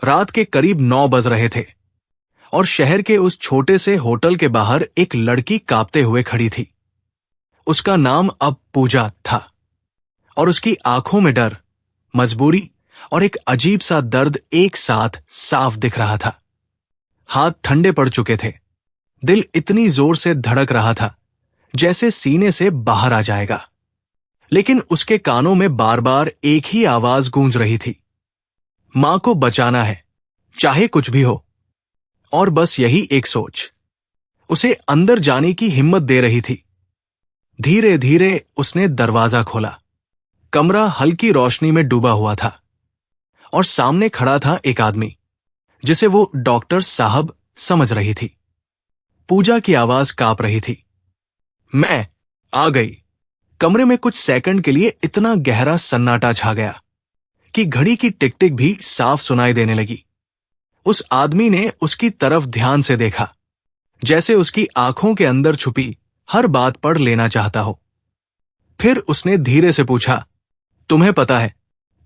रात के करीब 9 बज रहे थे और शहर के उस छोटे से होटल के बाहर एक लड़की कांपते हुए खड़ी थी। उसका नाम अब पूजा था और उसकी आंखों में डर, मजबूरी और एक अजीब सा दर्द एक साथ साफ दिख रहा था। हाथ ठंडे पड़ चुके थे, दिल इतनी जोर से धड़क रहा था जैसे सीने से बाहर आ जाएगा। लेकिन उसके कानों में बार बार एक ही आवाज गूंज रही थी, मां को बचाना है, चाहे कुछ भी हो। और बस यही एक सोच उसे अंदर जाने की हिम्मत दे रही थी। धीरे धीरे उसने दरवाजा खोला। कमरा हल्की रोशनी में डूबा हुआ था और सामने खड़ा था एक आदमी जिसे वो डॉक्टर साहब समझ रही थी। पूजा की आवाज कांप रही थी, मैं आ गई। कमरे में कुछ सेकंड के लिए इतना गहरा सन्नाटा छा गया कि घड़ी की टिक टिक भी साफ सुनाई देने लगी। उस आदमी ने उसकी तरफ ध्यान से देखा, जैसे उसकी आंखों के अंदर छुपी हर बात पढ़ लेना चाहता हो। फिर उसने धीरे से पूछा, तुम्हें पता है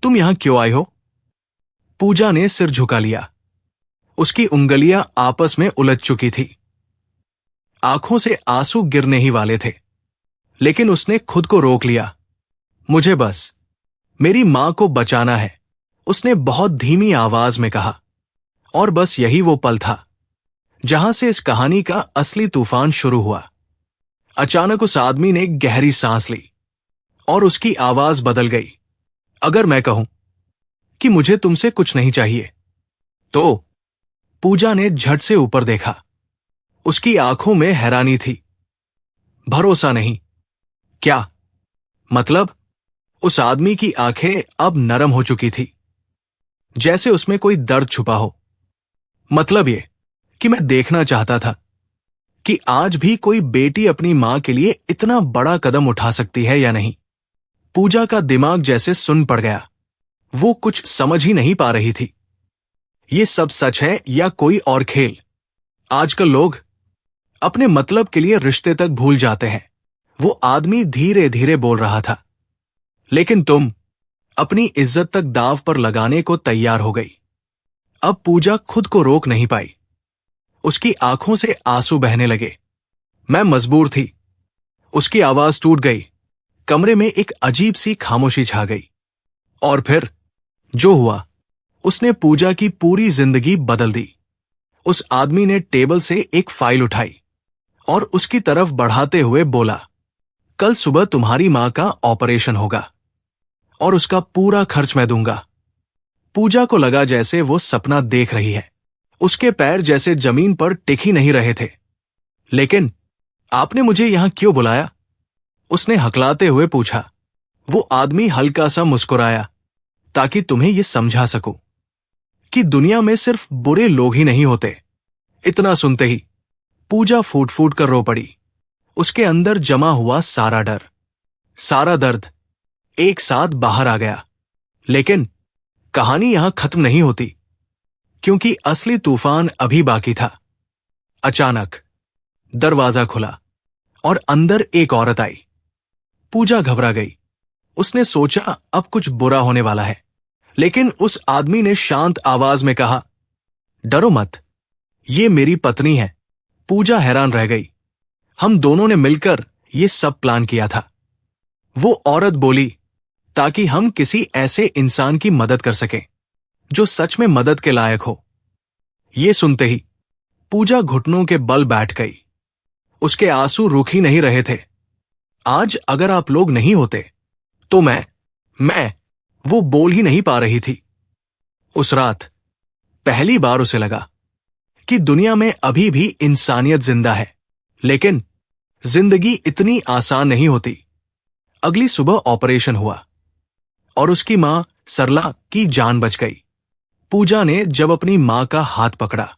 तुम यहां क्यों आई हो? पूजा ने सिर झुका लिया। उसकी उंगलियां आपस में उलझ चुकी थी। आंखों से आंसू गिरने ही वाले थे, लेकिन उसने खुद को रोक लिया। मुझे बस मेरी मां को बचाना है, उसने बहुत धीमी आवाज में कहा। और बस यही वो पल था जहां से इस कहानी का असली तूफान शुरू हुआ। अचानक उस आदमी ने गहरी सांस ली और उसकी आवाज बदल गई। अगर मैं कहूं कि मुझे तुमसे कुछ नहीं चाहिए तो? पूजा ने झट से ऊपर देखा। उसकी आंखों में हैरानी थी, भरोसा नहीं। क्या मतलब? उस आदमी की आंखें अब नरम हो चुकी थी, जैसे उसमें कोई दर्द छुपा हो। मतलब ये कि मैं देखना चाहता था कि आज भी कोई बेटी अपनी मां के लिए इतना बड़ा कदम उठा सकती है या नहीं। पूजा का दिमाग जैसे सुन पड़ गया। वो कुछ समझ ही नहीं पा रही थी। ये सब सच है या कोई और खेल? आजकल लोग अपने मतलब के लिए रिश्ते तक भूल जाते हैं। वो आदमी धीरे धीरे बोल रहा था, लेकिन तुम अपनी इज्जत तक दांव पर लगाने को तैयार हो गई। अब पूजा खुद को रोक नहीं पाई। उसकी आंखों से आंसू बहने लगे। मैं मजबूर थी। उसकी आवाज टूट गई। कमरे में एक अजीब सी खामोशी छा गई। और फिर जो हुआ, उसने पूजा की पूरी जिंदगी बदल दी। उस आदमी ने टेबल से एक फाइल उठाई और उसकी तरफ बढ़ाते हुए बोला, कल सुबह तुम्हारी मां का ऑपरेशन होगा और उसका पूरा खर्च मैं दूंगा। पूजा को लगा जैसे वो सपना देख रही है। उसके पैर जैसे जमीन पर टिक ही नहीं रहे थे। लेकिन आपने मुझे यहां क्यों बुलाया? उसने हकलाते हुए पूछा। वो आदमी हल्का सा मुस्कुराया, ताकि तुम्हें यह समझा सकूं कि दुनिया में सिर्फ बुरे लोग ही नहीं होते। इतना सुनते ही पूजा फूट फूट कर रो पड़ी। उसके अंदर जमा हुआ सारा डर, सारा दर्द एक साथ बाहर आ गया। लेकिन कहानी यहां खत्म नहीं होती, क्योंकि असली तूफान अभी बाकी था। अचानक दरवाजा खुला और अंदर एक औरत आई। पूजा घबरा गई। उसने सोचा अब कुछ बुरा होने वाला है, लेकिन उस आदमी ने शांत आवाज में कहा, डरो मत, ये मेरी पत्नी है। पूजा हैरान रह गई। हम दोनों ने मिलकर ये सब प्लान किया था। वो औरत बोली, ताकि हम किसी ऐसे इंसान की मदद कर सकें जो सच में मदद के लायक हो। ये सुनते ही पूजा घुटनों के बल बैठ गई। उसके आंसू रुक ही नहीं रहे थे। आज अगर आप लोग नहीं होते तो मैं वो बोल ही नहीं पा रही थी। उस रात पहली बार उसे लगा कि दुनिया में अभी भी इंसानियत जिंदा है, लेकिन जिंदगी इतनी आसान नहीं होती। अगली सुबह ऑपरेशन हुआ और उसकी मां सरला की जान बच गई। पूजा ने जब अपनी मां का हाथ पकड़ा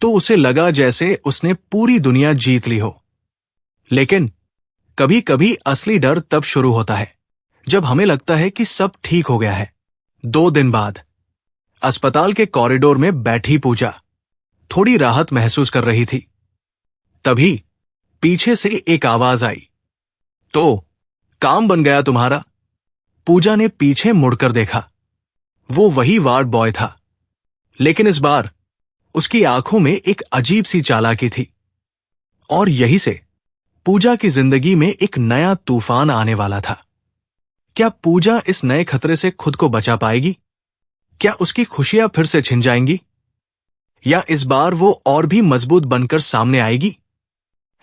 तो उसे लगा जैसे उसने पूरी दुनिया जीत ली हो। लेकिन कभी कभी असली डर तब शुरू होता है जब हमें लगता है कि सब ठीक हो गया है। 2 दिन बाद अस्पताल के कॉरिडोर में बैठी पूजा थोड़ी राहत महसूस कर रही थी। तभी पीछे से एक आवाज आई, तो काम बन गया तुम्हारा? पूजा ने पीछे मुड़कर देखा। वो वही वार्ड बॉय था, लेकिन इस बार उसकी आंखों में एक अजीब सी चालाकी थी। और यही से पूजा की जिंदगी में एक नया तूफान आने वाला था। क्या पूजा इस नए खतरे से खुद को बचा पाएगी? क्या उसकी खुशियां फिर से छिन जाएंगी? या इस बार वो और भी मजबूत बनकर सामने आएगी?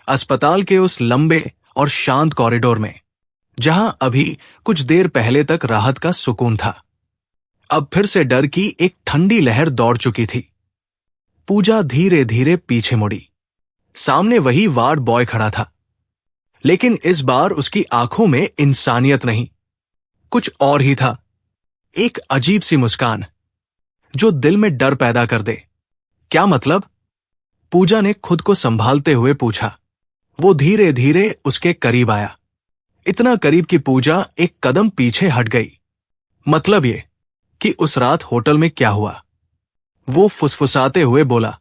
अस्पताल के उस लंबे और शांत कॉरिडोर में, जहां अभी कुछ देर पहले तक राहत का सुकून था, अब फिर से डर की एक ठंडी लहर दौड़ चुकी थी। पूजा धीरे धीरे पीछे मुड़ी। सामने वही वार्ड बॉय खड़ा था, लेकिन इस बार उसकी आंखों में इंसानियत नहीं, कुछ और ही था। एक अजीब सी मुस्कान जो दिल में डर पैदा कर दे। क्या मतलब? पूजा ने खुद को संभालते हुए पूछा। वो धीरे धीरे उसके करीब आया, इतना करीब कि पूजा एक कदम पीछे हट गई। मतलब ये कि उस रात होटल में क्या हुआ? वो फुसफुसाते हुए बोला,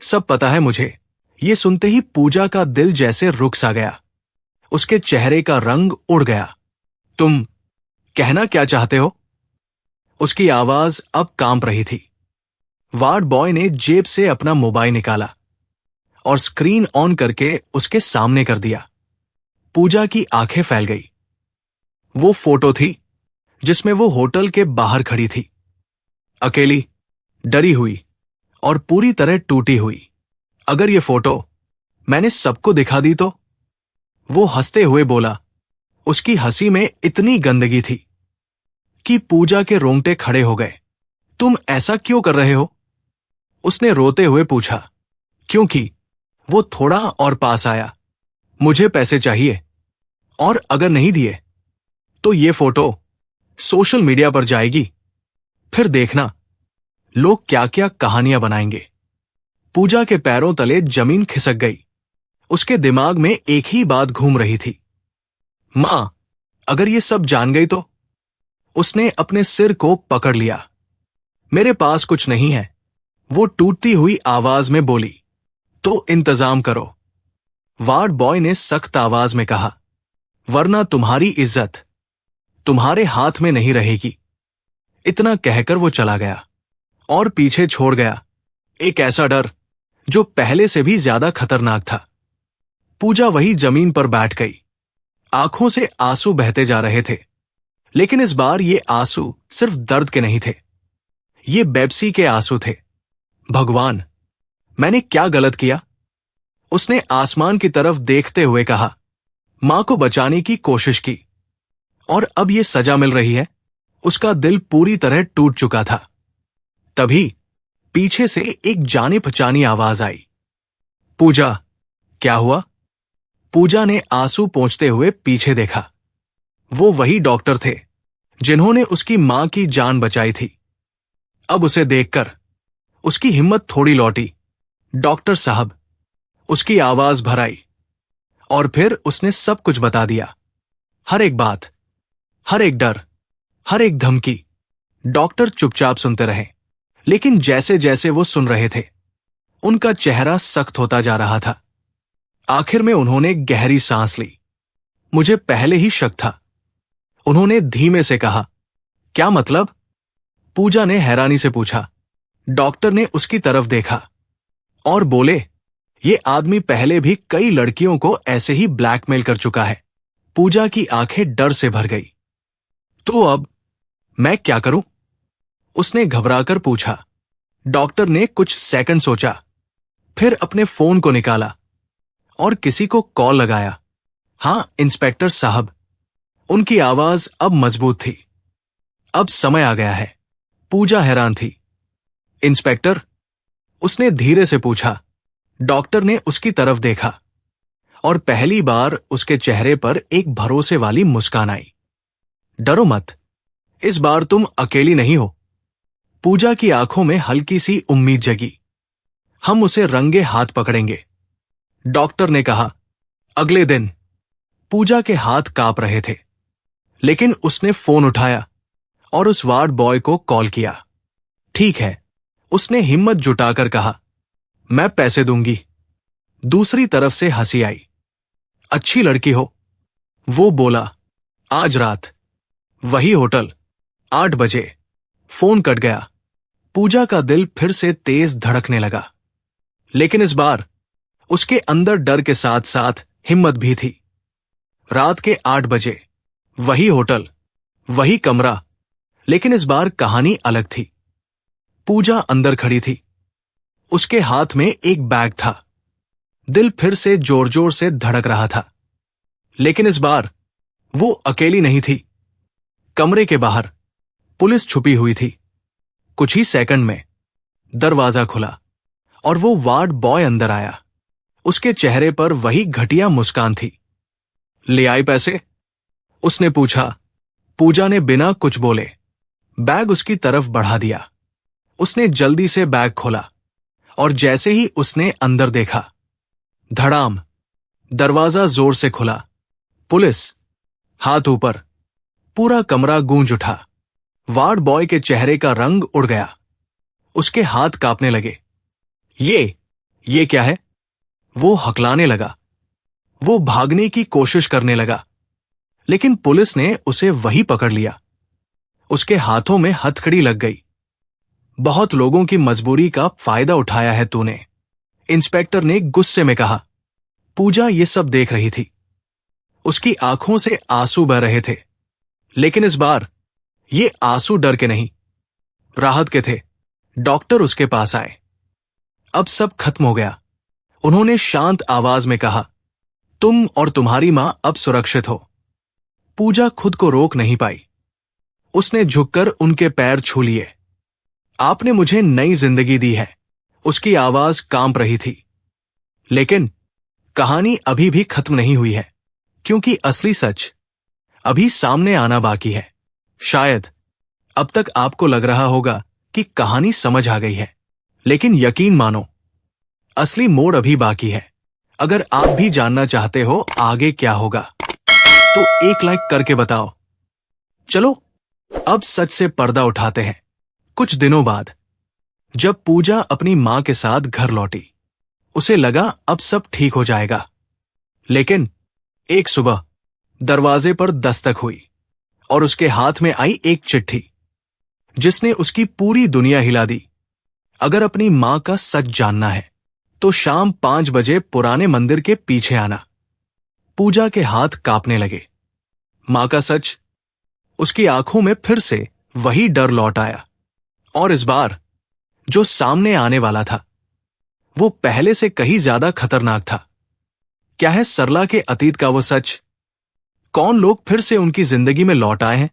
सब पता है मुझे। ये सुनते ही पूजा का दिल जैसे रुक सा गया। उसके चेहरे का रंग उड़ गया। तुम कहना क्या चाहते हो? उसकी आवाज अब कांप रही थी। वार्ड बॉय ने जेब से अपना मोबाइल निकाला और स्क्रीन ऑन करके उसके सामने कर दिया। पूजा की आंखें फैल गई। वो फोटो थी जिसमें वो होटल के बाहर खड़ी थी, अकेली, डरी हुई और पूरी तरह टूटी हुई। अगर ये फोटो मैंने सबको दिखा दी तो? वो हंसते हुए बोला। उसकी हंसी में इतनी गंदगी थी कि पूजा के रोंगटे खड़े हो गए। तुम ऐसा क्यों कर रहे हो? उसने रोते हुए पूछा। क्योंकि वो थोड़ा और पास आया। मुझे पैसे चाहिए, और अगर नहीं दिए तो ये फोटो सोशल मीडिया पर जाएगी। फिर देखना लोग क्या क्या कहानियां बनाएंगे। पूजा के पैरों तले जमीन खिसक गई। उसके दिमाग में एक ही बात घूम रही थी, मां, अगर ये सब जान गई तो? उसने अपने सिर को पकड़ लिया। मेरे पास कुछ नहीं है, वो टूटती हुई आवाज में बोली। तो इंतजाम करो, वार्ड बॉय ने सख्त आवाज में कहा, वरना तुम्हारी इज्जत तुम्हारे हाथ में नहीं रहेगी। इतना कहकर वो चला गया और पीछे छोड़ गया एक ऐसा डर जो पहले से भी ज्यादा खतरनाक था। पूजा वही जमीन पर बैठ गई। आंखों से आंसू बहते जा रहे थे, लेकिन इस बार ये आंसू सिर्फ दर्द के नहीं थे, ये बेबसी के आंसू थे। भगवान, मैंने क्या गलत किया? उसने आसमान की तरफ देखते हुए कहा। मां को बचाने की कोशिश की, और अब ये सजा मिल रही है। उसका दिल पूरी तरह टूट चुका था। तभी पीछे से एक जानी पहचानी आवाज आई। पूजा, क्या हुआ? पूजा ने आंसू पोंछते हुए पीछे देखा। वो वही डॉक्टर थे जिन्होंने उसकी मां की जान बचाई थी। अब उसे देखकर उसकी हिम्मत थोड़ी लौटी। डॉक्टर साहब, उसकी आवाज भर आई, और फिर उसने सब कुछ बता दिया। हर एक बात, हर एक डर, हर एक धमकी। डॉक्टर चुपचाप सुनते रहे, लेकिन जैसे जैसे वो सुन रहे थे, उनका चेहरा सख्त होता जा रहा था। आखिर में उन्होंने गहरी सांस ली। मुझे पहले ही शक था, उन्होंने धीमे से कहा। क्या मतलब? पूजा ने हैरानी से पूछा। डॉक्टर ने उसकी तरफ देखा और बोले, ये आदमी पहले भी कई लड़कियों को ऐसे ही ब्लैकमेल कर चुका है। पूजा की आंखें डर से भर गई। तो अब मैं क्या करूं? उसने घबराकर पूछा। डॉक्टर ने कुछ सेकंड सोचा, फिर अपने फोन को निकाला और किसी को कॉल लगाया। हां, इंस्पेक्टर साहब। उनकी आवाज अब मजबूत थी। अब समय आ गया है। पूजा हैरान थी। इंस्पेक्टर? उसने धीरे से पूछा। डॉक्टर ने उसकी तरफ देखा और पहली बार उसके चेहरे पर एक भरोसे वाली मुस्कान आई। डरो मत, इस बार तुम अकेली नहीं हो। पूजा की आंखों में हल्की सी उम्मीद जगी। हम उसे रंगे हाथ पकड़ेंगे, डॉक्टर ने कहा। अगले दिन पूजा के हाथ कांप रहे थे, लेकिन उसने फोन उठाया और उस वार्ड बॉय को कॉल किया। ठीक है, उसने हिम्मत जुटाकर कहा, मैं पैसे दूंगी। दूसरी तरफ से हंसी आई। अच्छी लड़की हो, वो बोला। आज रात वही होटल, 8 बजे। फोन कट गया। पूजा का दिल फिर से तेज धड़कने लगा, लेकिन इस बार उसके अंदर डर के साथ साथ हिम्मत भी थी। रात के 8 बजे, वही होटल, वही कमरा, लेकिन इस बार कहानी अलग थी। पूजा अंदर खड़ी थी। उसके हाथ में एक बैग था। दिल फिर से जोर जोर से धड़क रहा था, लेकिन इस बार वो अकेली नहीं थी। कमरे के बाहर पुलिस छुपी हुई थी। कुछ ही सेकंड में दरवाजा खुला और वो वार्ड बॉय अंदर आया। उसके चेहरे पर वही घटिया मुस्कान थी। ले आई पैसे? उसने पूछा। पूजा ने बिना कुछ बोले बैग उसकी तरफ बढ़ा दिया। उसने जल्दी से बैग खोला और जैसे ही उसने अंदर देखा, धड़ाम, दरवाजा जोर से खुला। पुलिस, हाथ ऊपर। पूरा कमरा गूंज उठा। वार्ड बॉय के चेहरे का रंग उड़ गया। उसके हाथ कांपने लगे। ये क्या है? वो हकलाने लगा। वो भागने की कोशिश करने लगा, लेकिन पुलिस ने उसे वही पकड़ लिया। उसके हाथों में हथकड़ी लग गई। बहुत लोगों की मजबूरी का फायदा उठाया है तूने, इंस्पेक्टर ने गुस्से में कहा। पूजा ये सब देख रही थी। उसकी आंखों से आंसू बह रहे थे, लेकिन इस बार ये आंसू डर के नहीं, राहत के थे। डॉक्टर उसके पास आए। अब सब खत्म हो गया। उन्होंने शांत आवाज में कहा, तुम और तुम्हारी मां अब सुरक्षित हो। पूजा खुद को रोक नहीं पाई। उसने झुककर उनके पैर छू लिए। आपने मुझे नई जिंदगी दी है। उसकी आवाज कांप रही थी। लेकिन कहानी अभी भी खत्म नहीं हुई है, क्योंकि असली सच अभी सामने आना बाकी है। शायद अब तक आपको लग रहा होगा कि कहानी समझ आ गई है, लेकिन यकीन मानो, असली मोड़ अभी बाकी है। अगर आप भी जानना चाहते हो आगे क्या होगा, तो एक लाइक करके बताओ। चलो अब सच से पर्दा उठाते हैं। कुछ दिनों बाद जब पूजा अपनी मां के साथ घर लौटी, उसे लगा अब सब ठीक हो जाएगा। लेकिन एक सुबह दरवाजे पर दस्तक हुई और उसके हाथ में आई एक चिट्ठी, जिसने उसकी पूरी दुनिया हिला दी। अगर अपनी मां का सच जानना है तो शाम 5 बजे पुराने मंदिर के पीछे आना। पूजा के हाथ कांपने लगे। मां का सच, उसकी आंखों में फिर से वही डर लौट आया। और इस बार जो सामने आने वाला था, वो पहले से कहीं ज्यादा खतरनाक था। क्या है सरला के अतीत का वो सच? कौन लोग फिर से उनकी जिंदगी में लौट आए हैं?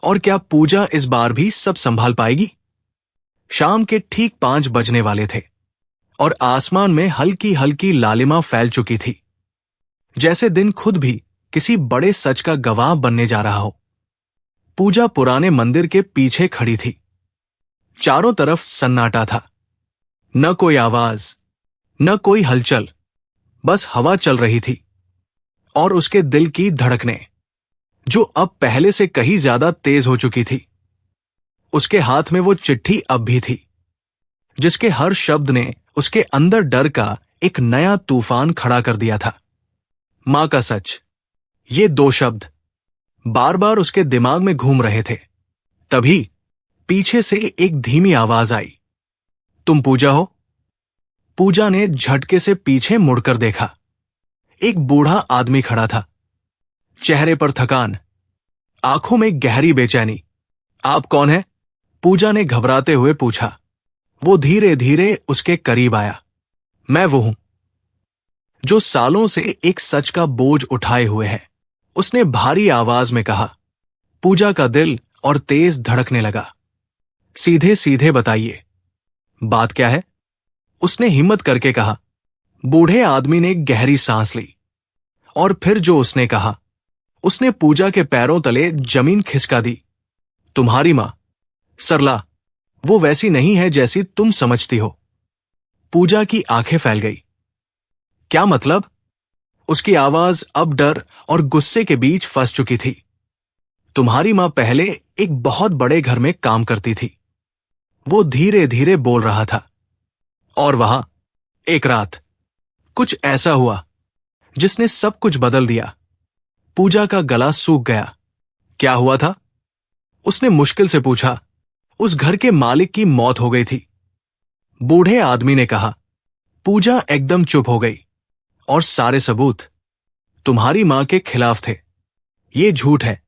और क्या पूजा इस बार भी सब संभाल पाएगी? शाम के ठीक 5 बजने वाले थे और आसमान में हल्की हल्की लालिमा फैल चुकी थी, जैसे दिन खुद भी किसी बड़े सच का गवाह बनने जा रहा हो। पूजा पुराने मंदिर के पीछे खड़ी थी। चारों तरफ सन्नाटा था। न कोई आवाज, न कोई हलचल, बस हवा चल रही थी और उसके दिल की धड़कनें, जो अब पहले से कहीं ज्यादा तेज हो चुकी थी। उसके हाथ में वो चिट्ठी अब भी थी, जिसके हर शब्द ने उसके अंदर डर का एक नया तूफान खड़ा कर दिया था। मां का सच, ये 2 शब्द बार बार उसके दिमाग में घूम रहे थे। तभी पीछे से एक धीमी आवाज आई, तुम पूजा हो? पूजा ने झटके से पीछे मुड़कर देखा। एक बूढ़ा आदमी खड़ा था, चेहरे पर थकान, आंखों में गहरी बेचैनी। आप कौन है? पूजा ने घबराते हुए पूछा। वो धीरे धीरे उसके करीब आया। मैं वो हूं जो सालों से एक सच का बोझ उठाए हुए है, उसने भारी आवाज में कहा। पूजा का दिल और तेज धड़कने लगा। सीधे सीधे बताइए, बात क्या है? उसने हिम्मत करके कहा। बूढ़े आदमी ने गहरी सांस ली और फिर जो उसने कहा, उसने पूजा के पैरों तले जमीन खिसका दी। तुम्हारी मां सरला, वो वैसी नहीं है जैसी तुम समझती हो। पूजा की आंखें फैल गई। क्या मतलब? उसकी आवाज अब डर और गुस्से के बीच फंस चुकी थी। तुम्हारी मां पहले एक बहुत बड़े घर में काम करती थी, वो धीरे धीरे बोल रहा था। और वहां एक रात कुछ ऐसा हुआ जिसने सब कुछ बदल दिया। पूजा का गला सूख गया। क्या हुआ था? उसने मुश्किल से पूछा। उस घर के मालिक की मौत हो गई थी। बूढ़े आदमी ने कहा। पूजा एकदम चुप हो गई। और सारे सबूत तुम्हारी मां के खिलाफ थे। ये झूठ है।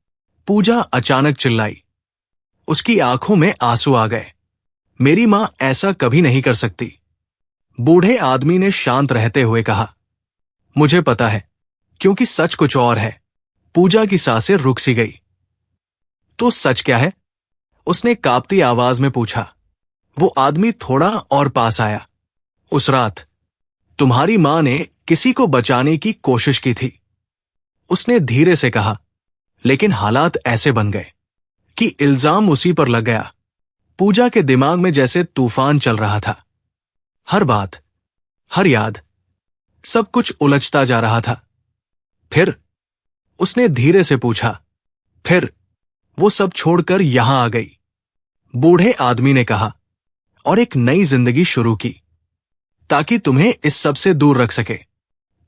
पूजा अचानक चिल्लाई। उसकी आंखों में आंसू आ गए। मेरी मां ऐसा कभी नहीं कर सकती। बूढ़े आदमी ने शांत रहते हुए कहा। मुझे पता है, क्योंकि सच कुछ और है। पूजा की सांसें रुक सी गई। तो सच क्या है? उसने कांपती आवाज में पूछा। वो आदमी थोड़ा और पास आया। उस रात तुम्हारी मां ने किसी को बचाने की कोशिश की थी, उसने धीरे से कहा। लेकिन हालात ऐसे बन गए कि इल्जाम उसी पर लग गया। पूजा के दिमाग में जैसे तूफान चल रहा था। हर बात, हर याद, सब कुछ उलझता जा रहा था। फिर उसने धीरे से पूछा, फिर वो सब छोड़कर यहां आ गई। बूढ़े आदमी ने कहा, और एक नई जिंदगी शुरू की, ताकि तुम्हें इस सब से दूर रख सके।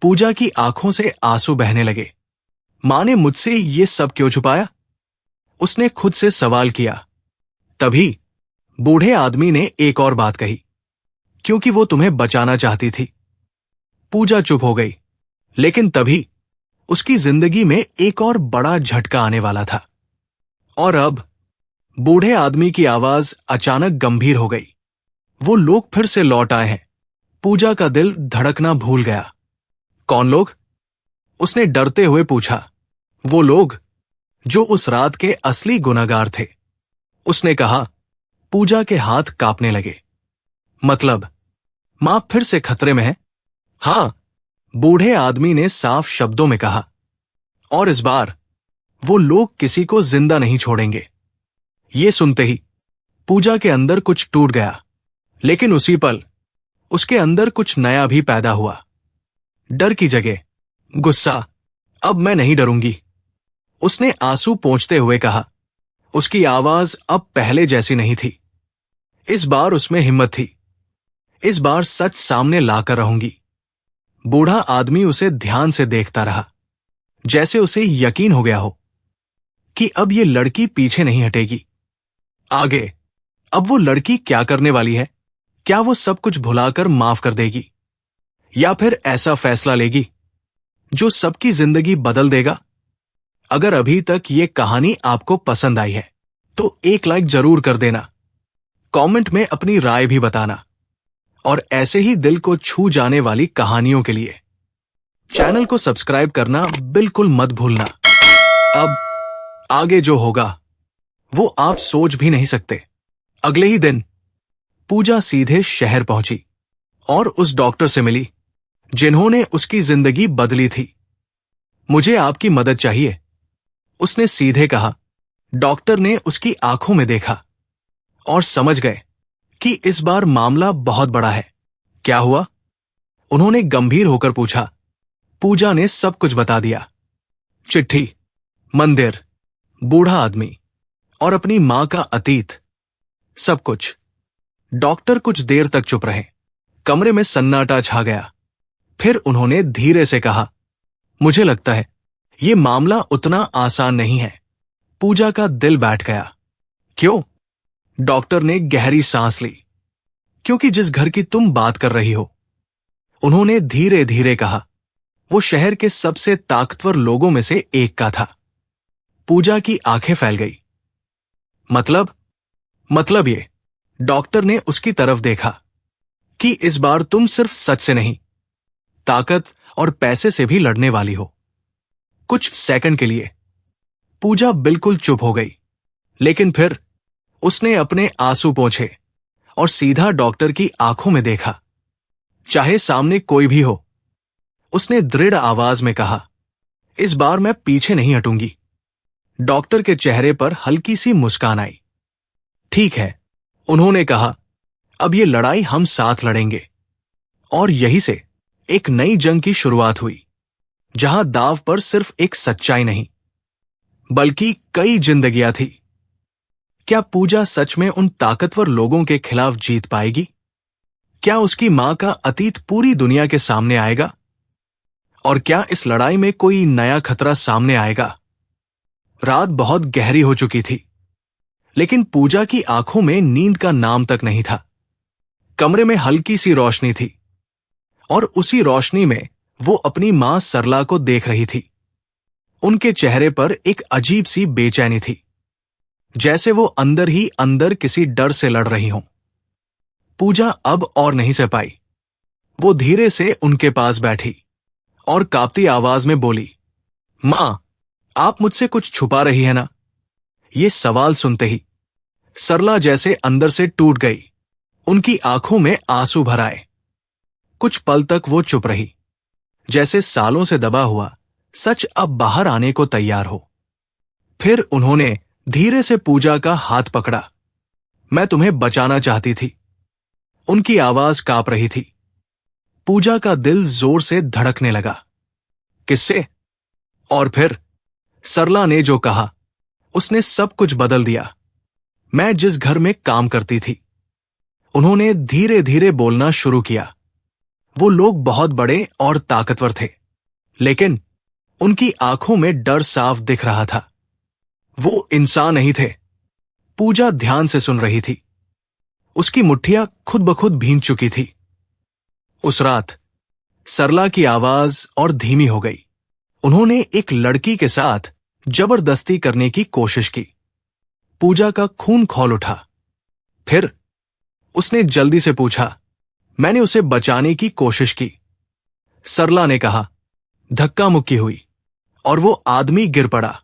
पूजा की आंखों से आंसू बहने लगे। मां ने मुझसे ये सब क्यों छुपाया? उसने खुद से सवाल किया। तभी बूढ़े आदमी ने एक और बात कही, क्योंकि वो तुम्हें बचाना चाहती थी। पूजा चुप हो गई। लेकिन तभी उसकी जिंदगी में एक और बड़ा झटका आने वाला था। और अब बूढ़े आदमी की आवाज अचानक गंभीर हो गई। वो लोग फिर से लौट आए हैं। पूजा का दिल धड़कना भूल गया। कौन लोग? उसने डरते हुए पूछा। वो लोग जो उस रात के असली गुनहगार थे, उसने कहा। पूजा के हाथ कांपने लगे। मतलब मां फिर से खतरे में है? हां, बूढ़े आदमी ने साफ शब्दों में कहा। और इस बार वो लोग किसी को जिंदा नहीं छोड़ेंगे। ये सुनते ही पूजा के अंदर कुछ टूट गया। लेकिन उसी पल उसके अंदर कुछ नया भी पैदा हुआ। डर की जगह गुस्सा। अब मैं नहीं डरूंगी, उसने आंसू पोंछते हुए कहा। उसकी आवाज अब पहले जैसी नहीं थी। इस बार उसमें हिम्मत थी। इस बार सच सामने लाकर रहूंगी। बूढ़ा आदमी उसे ध्यान से देखता रहा, जैसे उसे यकीन हो गया हो कि अब ये लड़की पीछे नहीं हटेगी। आगे अब वो लड़की क्या करने वाली है? क्या वो सब कुछ भुलाकर माफ कर देगी, या फिर ऐसा फैसला लेगी जो सबकी जिंदगी बदल देगा? अगर अभी तक ये कहानी आपको पसंद आई है तो एक लाइक जरूर कर देना। कमेंट में अपनी राय भी बताना। और ऐसे ही दिल को छू जाने वाली कहानियों के लिए चैनल को सब्सक्राइब करना बिल्कुल मत भूलना। अब आगे जो होगा वो आप सोच भी नहीं सकते। अगले ही दिन पूजा सीधे शहर पहुंची और उस डॉक्टर से मिली जिन्होंने उसकी जिंदगी बदली थी। मुझे आपकी मदद चाहिए, उसने सीधे कहा। डॉक्टर ने उसकी आंखों में देखा और समझ गए कि इस बार मामला बहुत बड़ा है। क्या हुआ? उन्होंने गंभीर होकर पूछा। पूजा ने सब कुछ बता दिया। चिट्ठी, मंदिर, बूढ़ा आदमी और अपनी मां का अतीत, सब कुछ। डॉक्टर कुछ देर तक चुप रहे। कमरे में सन्नाटा छा गया। फिर उन्होंने धीरे से कहा, मुझे लगता है ये मामला उतना आसान नहीं है। पूजा का दिल बैठ गया। क्यों? डॉक्टर ने गहरी सांस ली। क्योंकि जिस घर की तुम बात कर रही हो, उन्होंने धीरे धीरे कहा, वो शहर के सबसे ताकतवर लोगों में से एक का था। पूजा की आंखें फैल गई। मतलब ये, डॉक्टर ने उसकी तरफ देखा, कि इस बार तुम सिर्फ सच से नहीं, ताकत और पैसे से भी लड़ने वाली हो। कुछ सेकंड के लिए पूजा बिल्कुल चुप हो गई। लेकिन फिर उसने अपने आंसू पोंछे और सीधा डॉक्टर की आंखों में देखा। चाहे सामने कोई भी हो, उसने दृढ़ आवाज में कहा, इस बार मैं पीछे नहीं हटूंगी। डॉक्टर के चेहरे पर हल्की सी मुस्कान आई। ठीक है, उन्होंने कहा, अब ये लड़ाई हम साथ लड़ेंगे। और यहीं से एक नई जंग की शुरुआत हुई, जहां दाव पर सिर्फ एक सच्चाई नहीं, बल्कि कई जिंदगियां थी। क्या पूजा सच में उन ताकतवर लोगों के खिलाफ जीत पाएगी? क्या उसकी मां का अतीत पूरी दुनिया के सामने आएगा? और क्या इस लड़ाई में कोई नया खतरा सामने आएगा? रात बहुत गहरी हो चुकी थी। लेकिन पूजा की आंखों में नींद का नाम तक नहीं था। कमरे में हल्की सी रोशनी थी और उसी रोशनी में वो अपनी मां सरला को देख रही थी। उनके चेहरे पर एक अजीब सी बेचैनी थी, जैसे वो अंदर ही अंदर किसी डर से लड़ रही हों। पूजा अब और नहीं सह पाई। वो धीरे से उनके पास बैठी और कांपती आवाज में बोली, मां, आप मुझसे कुछ छुपा रही है ना? ये सवाल सुनते ही सरला जैसे अंदर से टूट गई। उनकी आंखों में आंसू भर आए। कुछ पल तक वो चुप रही, जैसे सालों से दबा हुआ सच अब बाहर आने को तैयार हो। फिर उन्होंने धीरे से पूजा का हाथ पकड़ा। मैं तुम्हें बचाना चाहती थी। उनकी आवाज कांप रही थी। पूजा का दिल जोर से धड़कने लगा। किससे? और फिर सरला ने जो कहा, उसने सब कुछ बदल दिया। मैं जिस घर में काम करती थी, उन्होंने धीरे धीरे बोलना शुरू किया। वो लोग बहुत बड़े और ताकतवर थे, लेकिन उनकी आंखों में डर साफ दिख रहा था। वो इंसान नहीं थे। पूजा ध्यान से सुन रही थी। उसकी मुट्ठियां खुद ब खुद भींग चुकी थी। उस रात सरला की आवाज और धीमी हो गई। उन्होंने एक लड़की के साथ जबरदस्ती करने की कोशिश की। पूजा का खून खौल उठा। फिर उसने जल्दी से पूछा, मैंने उसे बचाने की कोशिश की। सरला ने कहा। धक्का मुक्की हुई और वो आदमी गिर पड़ा।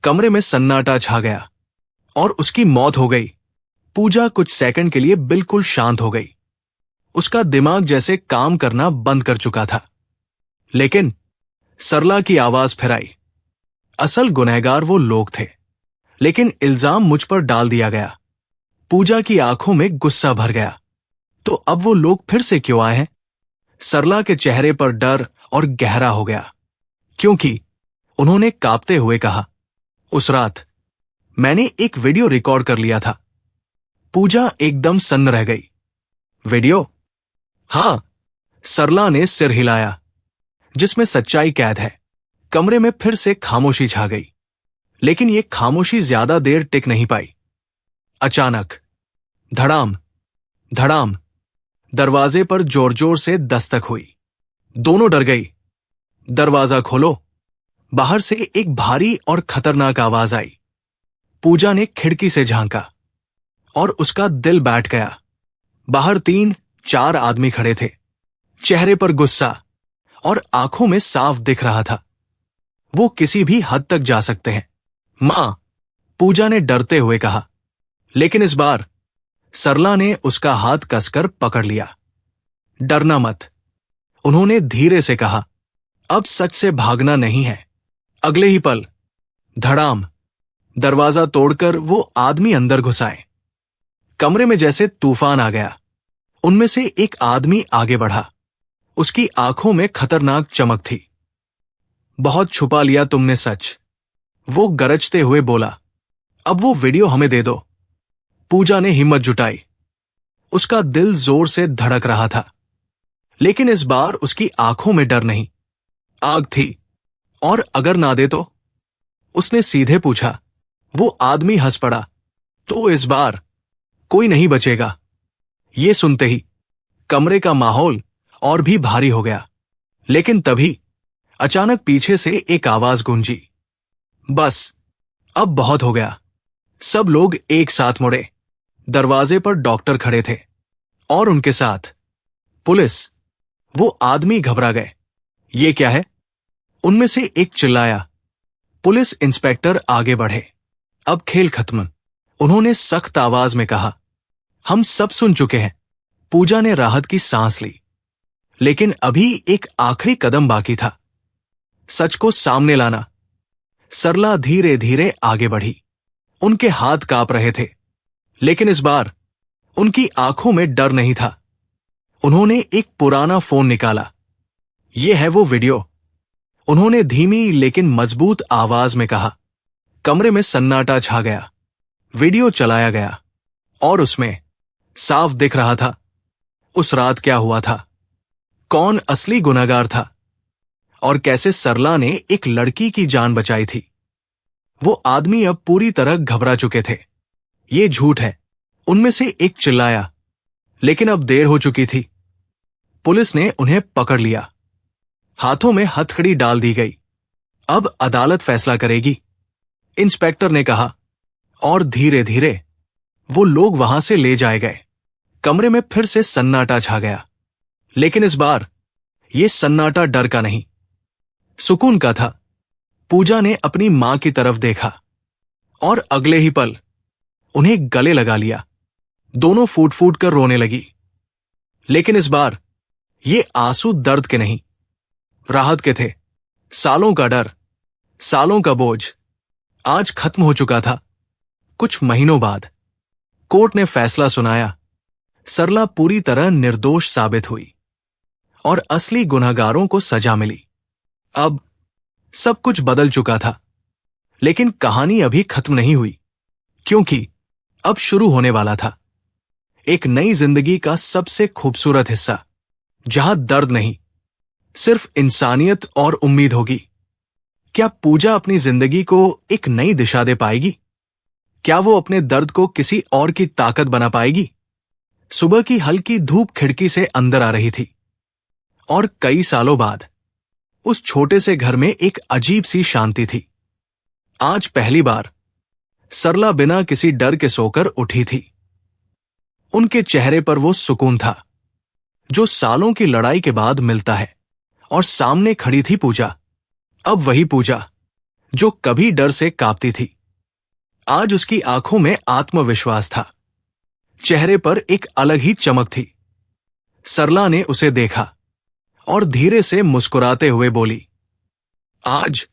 कमरे में सन्नाटा छा गया और उसकी मौत हो गई। पूजा कुछ सेकंड के लिए बिल्कुल शांत हो गई। उसका दिमाग जैसे काम करना बंद कर चुका था। लेकिन सरला की आवाज फिर आई। असल गुनहगार वो लोग थे, लेकिन इल्जाम मुझ पर डाल दिया गया। पूजा की आंखों में गुस्सा भर गया। तो अब वो लोग फिर से क्यों आए हैं? सरला के चेहरे पर डर और गहरा हो गया, क्योंकि उन्होंने कांपते हुए कहा, उस रात मैंने एक वीडियो रिकॉर्ड कर लिया था। पूजा एकदम सन्न रह गई। वीडियो? हां, सरला ने सिर हिलाया, जिसमें सच्चाई कैद है। कमरे में फिर से खामोशी छा गई, लेकिन यह खामोशी ज्यादा देर टिक नहीं पाई। अचानक धड़ाम धड़ाम दरवाजे पर जोर जोर से दस्तक हुई। दोनों डर गई। दरवाजा खोलो। बाहर से एक भारी और खतरनाक आवाज आई। पूजा ने खिड़की से झांका और उसका दिल बैठ गया। बाहर 3-4 आदमी खड़े थे। चेहरे पर गुस्सा और आंखों में साफ दिख रहा था, वो किसी भी हद तक जा सकते हैं। मां, पूजा ने डरते हुए कहा। लेकिन इस बार सरला ने उसका हाथ कसकर पकड़ लिया। डरना मत, उन्होंने धीरे से कहा। अब सच से भागना नहीं है। अगले ही पल धड़ाम दरवाजा तोड़कर वो आदमी अंदर घुस आए। कमरे में जैसे तूफान आ गया। उनमें से एक आदमी आगे बढ़ा। उसकी आंखों में खतरनाक चमक थी। बहुत छुपा लिया तुमने सच, वो गरजते हुए बोला। अब वो वीडियो हमें दे दो। पूजा ने हिम्मत जुटाई। उसका दिल जोर से धड़क रहा था, लेकिन इस बार उसकी आंखों में डर नहीं, आग थी। और अगर ना दे तो? उसने सीधे पूछा। वो आदमी हंस पड़ा। तो इस बार कोई नहीं बचेगा। ये सुनते ही कमरे का माहौल और भी भारी हो गया। लेकिन तभी अचानक पीछे से एक आवाज गूंजी, बस अब बहुत हो गया। सब लोग एक साथ मुड़े। दरवाजे पर डॉक्टर खड़े थे और उनके साथ पुलिस। वो आदमी घबरा गए। ये क्या है? उनमें से एक चिल्लाया। पुलिस इंस्पेक्टर आगे बढ़े। अब खेल खत्म, उन्होंने सख्त आवाज में कहा। हम सब सुन चुके हैं। पूजा ने राहत की सांस ली, लेकिन अभी एक आखिरी कदम बाकी था, सच को सामने लाना। सरला धीरे धीरे आगे बढ़ी। उनके हाथ कांप रहे थे, लेकिन इस बार उनकी आंखों में डर नहीं था। उन्होंने एक पुराना फोन निकाला। यह है वो वीडियो, उन्होंने धीमी लेकिन मजबूत आवाज में कहा। कमरे में सन्नाटा छा गया। वीडियो चलाया गया और उसमें साफ दिख रहा था उस रात क्या हुआ था, कौन असली गुनहगार था और कैसे सरला ने एक लड़की की जान बचाई थी। वो आदमी अब पूरी तरह घबरा चुके थे। ये झूठ है, उनमें से एक चिल्लाया। लेकिन अब देर हो चुकी थी। पुलिस ने उन्हें पकड़ लिया। हाथों में हथकड़ी डाल दी गई। अब अदालत फैसला करेगी, इंस्पेक्टर ने कहा। और धीरे धीरे वो लोग वहां से ले जाए गए। कमरे में फिर से सन्नाटा छा गया। लेकिन इस बार ये सन्नाटा डर का नहीं, सुकून का था। पूजा ने अपनी मां की तरफ देखा और अगले ही पल उन्हें गले लगा लिया। दोनों फूट फूट कर रोने लगी। लेकिन इस बार ये आंसू दर्द के नहीं, राहत के थे। सालों का डर, सालों का बोझ आज खत्म हो चुका था। कुछ महीनों बाद कोर्ट ने फैसला सुनाया। सरला पूरी तरह निर्दोष साबित हुई और असली गुनहगारों को सजा मिली। अब सब कुछ बदल चुका था, लेकिन कहानी अभी खत्म नहीं हुई, क्योंकि अब शुरू होने वाला था एक नई जिंदगी का सबसे खूबसूरत हिस्सा, जहां दर्द नहीं, सिर्फ इंसानियत और उम्मीद होगी। क्या पूजा अपनी जिंदगी को एक नई दिशा दे पाएगी? क्या वो अपने दर्द को किसी और की ताकत बना पाएगी? सुबह की हल्की धूप खिड़की से अंदर आ रही थी और कई सालों बाद उस छोटे से घर में एक अजीब सी शांति थी। आज पहली बार सरला बिना किसी डर के सोकर उठी थी। उनके चेहरे पर वो सुकून था जो सालों की लड़ाई के बाद मिलता है। और सामने खड़ी थी पूजा। अब वही पूजा जो कभी डर से कांपती थी। आज उसकी आंखों में आत्मविश्वास था, चेहरे पर एक अलग ही चमक थी। सरला ने उसे देखा और धीरे से मुस्कुराते हुए बोली, आज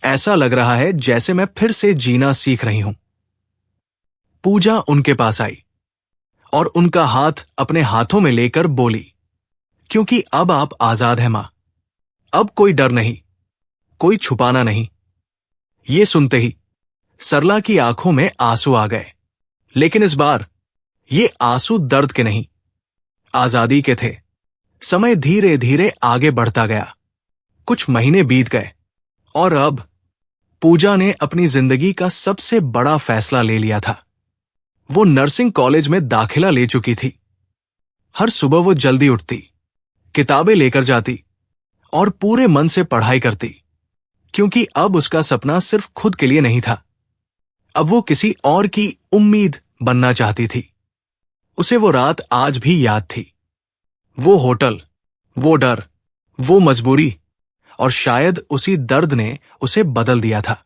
ऐसा लग रहा है जैसे मैं फिर से जीना सीख रही हूं। पूजा उनके पास आई और उनका हाथ अपने हाथों में लेकर बोली, क्योंकि अब आप आजाद हैं मां। अब कोई डर नहीं, कोई छुपाना नहीं। ये सुनते ही सरला की आंखों में आंसू आ गए। लेकिन इस बार ये आंसू दर्द के नहीं, आजादी के थे। समय धीरे धीरे आगे बढ़ता गया। कुछ महीने बीत गए और अब पूजा ने अपनी जिंदगी का सबसे बड़ा फैसला ले लिया था। वो नर्सिंग कॉलेज में दाखिला ले चुकी थी। हर सुबह वो जल्दी उठती, किताबें लेकर जाती और पूरे मन से पढ़ाई करती, क्योंकि अब उसका सपना सिर्फ खुद के लिए नहीं था। अब वो किसी और की उम्मीद बनना चाहती थी। उसे वो रात आज भी याद थी। वो होटल, वो डर, वो मजबूरी, और शायद उसी दर्द ने उसे बदल दिया था।